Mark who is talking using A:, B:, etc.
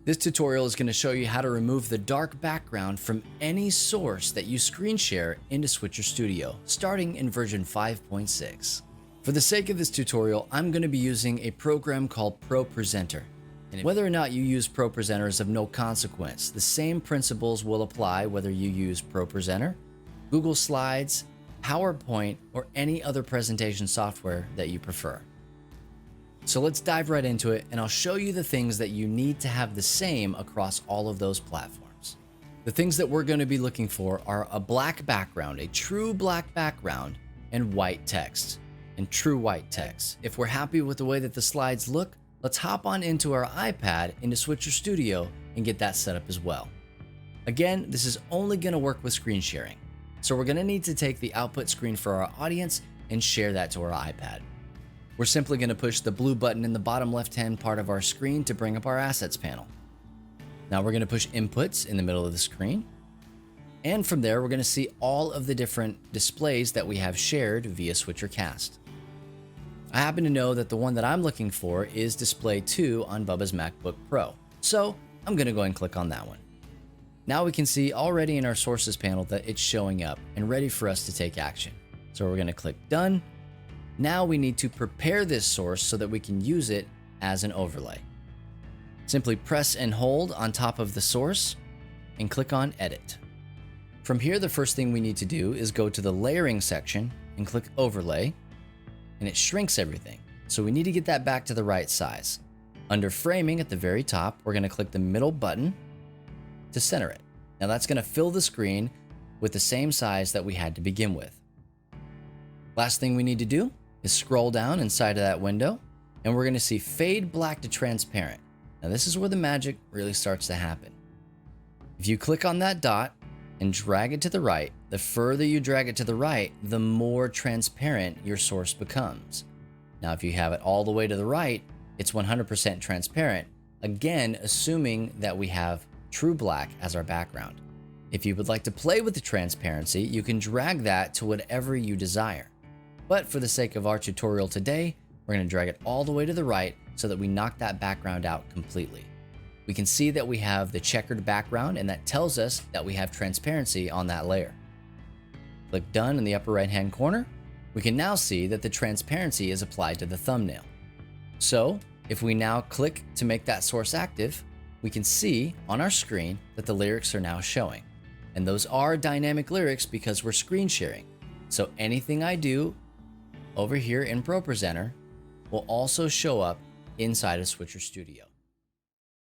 A: This tutorial is going to show you how to remove the dark background from any source that you screen share into Switcher Studio, starting in version 5.6. For the sake of this tutorial, I'm going to be using a program called ProPresenter. And whether or not you use ProPresenter is of no consequence. The same principles will apply whether you use ProPresenter, Google Slides, PowerPoint, or any other presentation software that you prefer. So let's dive right into it, and I'll show you the things that you need to have the same across all of those platforms. The things that we're going to be looking for are a black background, a true black background, and white text, and true white text. If we're happy with the way that the slides look, let's hop on into our iPad into Switcher Studio and get that set up as well. Again, this is only going to work with screen sharing. So we're going to need to take the output screen for our audience and share that to our iPad. We're simply going to push the blue button in the bottom left-hand part of our screen to bring up our assets panel. Now we're going to push inputs in the middle of the screen. And from there, we're going to see all of the different displays that we have shared via SwitcherCast. I happen to know that the one that I'm looking for is display 2 on Bubba's MacBook Pro. So I'm going to go ahead and click on that one. Now we can see already in our sources panel that it's showing up and ready for us to take action. So we're going to click done. Now we need to prepare this source so that we can use it as an overlay. Simply press and hold on top of the source and click on Edit. From here, the first thing we need to do is go to the layering section and click Overlay, and it shrinks everything. So we need to get that back to the right size. Under Framing at the very top, we're going to click the middle button to center it. Now that's going to fill the screen with the same size that we had to begin with. Last thing we need to do is scroll down inside of that window, and we're going to see Fade Black to Transparent. Now this is where the magic really starts to happen. If you click on that dot and drag it to the right, the further you drag it to the right, the more transparent your source becomes. Now if you have it all the way to the right, it's 100% transparent, again assuming that we have true black as our background. If you would like to play with the transparency, you can drag that to whatever you desire. But for the sake of our tutorial today, we're going to drag it all the way to the right so that we knock that background out completely. We can see that we have the checkered background, and that tells us that we have transparency on that layer. Click Done in the upper right hand corner. We can now see that the transparency is applied to the thumbnail. So if we now click to make that source active, we can see on our screen that the lyrics are now showing. And those are dynamic lyrics because we're screen sharing. So anything I do over here in ProPresenter will also show up inside of Switcher Studio.